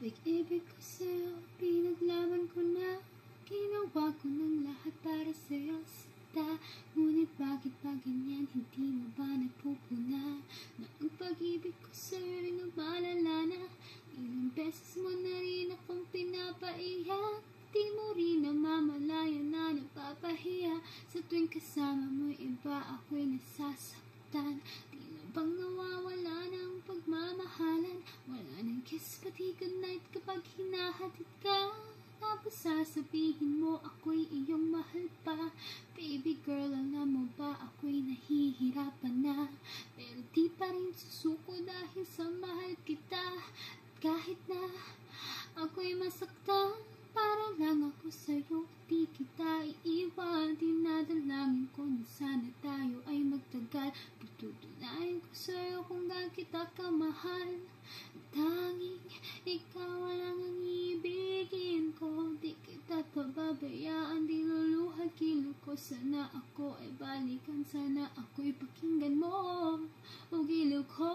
Pag-ibig ko sa'yo, pinaglaban ko na. Ginawa ko ng lahat para sa'yo, sinta. Ngunit bakit ba ganyan, hindi mo ba napupuna? Na ang pag-ibig ko sa'yo rin lumalala na. Ilang beses mo na rin akong pinapaiyak. Di mo rin namamalayan na napapahiya. Sa tuwing kasama mo iba, ako'y nasasaktan. Di na bang nawawala ng pagmamahalan? Wala nang kiss pati goodnight kapag hinahatid ka. Tapos sasabihin mo ako'y iyong mahal pa. Baby girl, alam mo ba ako'y nahihirapan na. Pero di pa rin susuko dahil sa mahal kita. At kahit na ako'y masaktan, para lang ako sa'yo at di kita iiwan. Dinadalangin ko na sana tayo ay magtagal. Pagtutunayan ko sa'yo kung gaano kita kamahal. Tanging ikaw lang ang ibigin ko. Di kita pababayaan, di luluhad kilo ko. Sana ako ay balikan, sana ako'y pakinggan mo o gilo ko.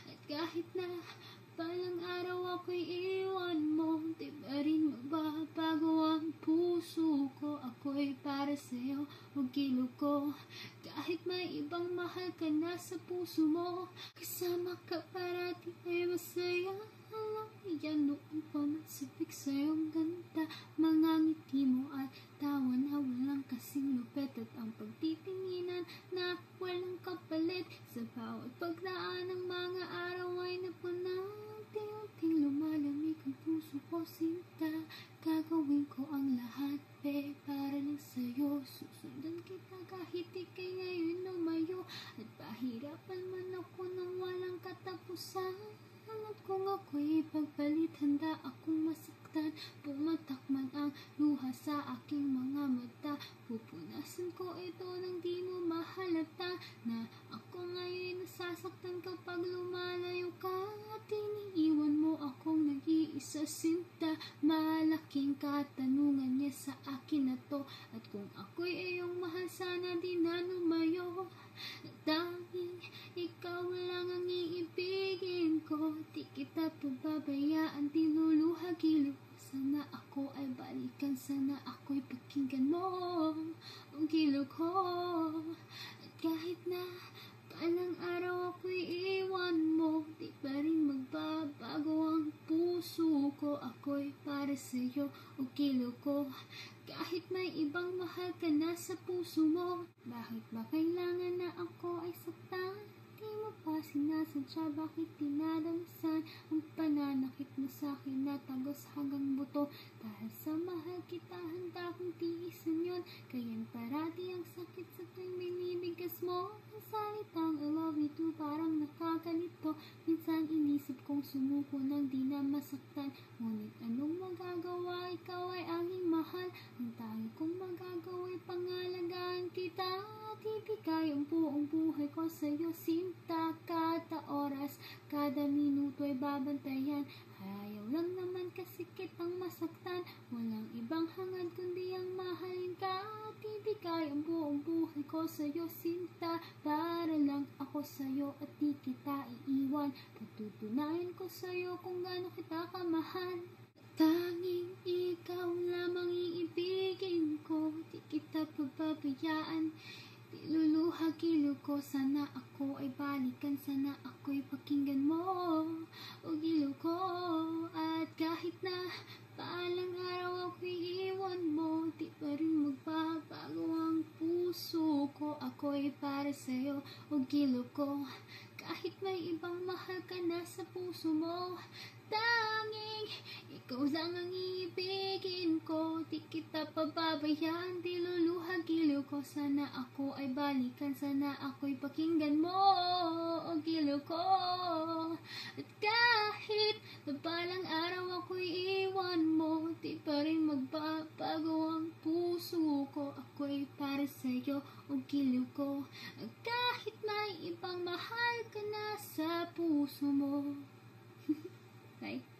At kahit na balang araw ako'y iwan mo, di ba rin magbabago ang puso ko? Ako'y para sa'yo o gilo ko. Kahit may ibang mahal ka na sa puso mo, kasama ka parati ay masaya. Alam mo yan, noon pa magsibig sa'yong ganda. Mga ngiti mo at tawa na walang kasing lupet. At ang pagtitinginan na walang kapalit. Sa bawat pagdaan ng mga araw ay napunang unti-unting lumalamig ang puso ko, sinta. Gagawin ko ang lahat, para lang sa'yo. Susundan kita kahit ika'y ngayon lumayo. At pahirapan man ako nang walang katapusan. Alam kong ako'y ipagpalit, handa akong masaktan. Pumatak man ang luha sa aking mga mata. Pupunasan ko ito nang di mo mahalata. Na ako ngayon nasasaktan kapag lumalayo ka. At iniiwan mo akong nag-iisa, sinta. Malaking katanungan niya sa akin na to. At kung ako'y iyong mahal, sana di na lumayo. Tanging ikaw lang ang iibigin ko. Di kita pababayaan, di luluhagilo. Sana ako ay balikan, sana ako'y pakinggan mo ang gilo ko. At kahit na balang araw ako'y iwan mo, di pa rin magbabago ang puso ko. Ako'y para sa'yo o gilo ko. Kahit may ibang mahal ka na sa puso mo, bakit ba kailangan na ako ay saktan? Di mo pa sinasadya, bakit dinadamasan ang pananakit mo sa'kin na tagos hanggang buto? Dahil sa mahal kita, handa kong tiisin yun. Kaya't parati ang sakit sa tuwing binibigas mo. Ang salitang I love you too, parang nakakalito. Minsan inisip kong sumuko nang di na masaktan. Ngunit anong magagawa, ikaw ay aking mahal. Ang tangi kong magagawa ay pangalagaan kita. At ibigay ang buong buhay ko sa'yo, sinta. Kada oras, kada minuto ay babantayan. Ayaw lang naman kasi kitang masaktan. Walang ibang hangad kundi ang mahalin ka. At ibigay ang buong buhay ko sa'yo, sinta. Para lang ako sa'yo at di kita iiwan. Patutunayan ko sa'yo kung gaano kita kamahal. Tanging ikaw lamang iibigin ko. Di kita pababayaan, di luluhagilo ko. Sana ako ay balikan, sana ako'y pakinggan mo o gilo ko. At kahit na balang araw ako'y iwan mo, di pa rin magbabago ang puso ko. Ako'y para sa'yo o gilo ko. Kahit may ibang mahal ka na sa puso mo, tanging ikaw lang ang iibigin ko. Di kita pababayaan, di luluhagilo ko. Sana ako ay balikan, sana ako'y pakinggan mo o gilo ko. At kahit na balang araw ako'y iwan mo, di pa rin magbabago ang puso ko. Ako'y para sa'yo o gilo ko. At kahit may ibang mahal ka na sa puso mo. Bye.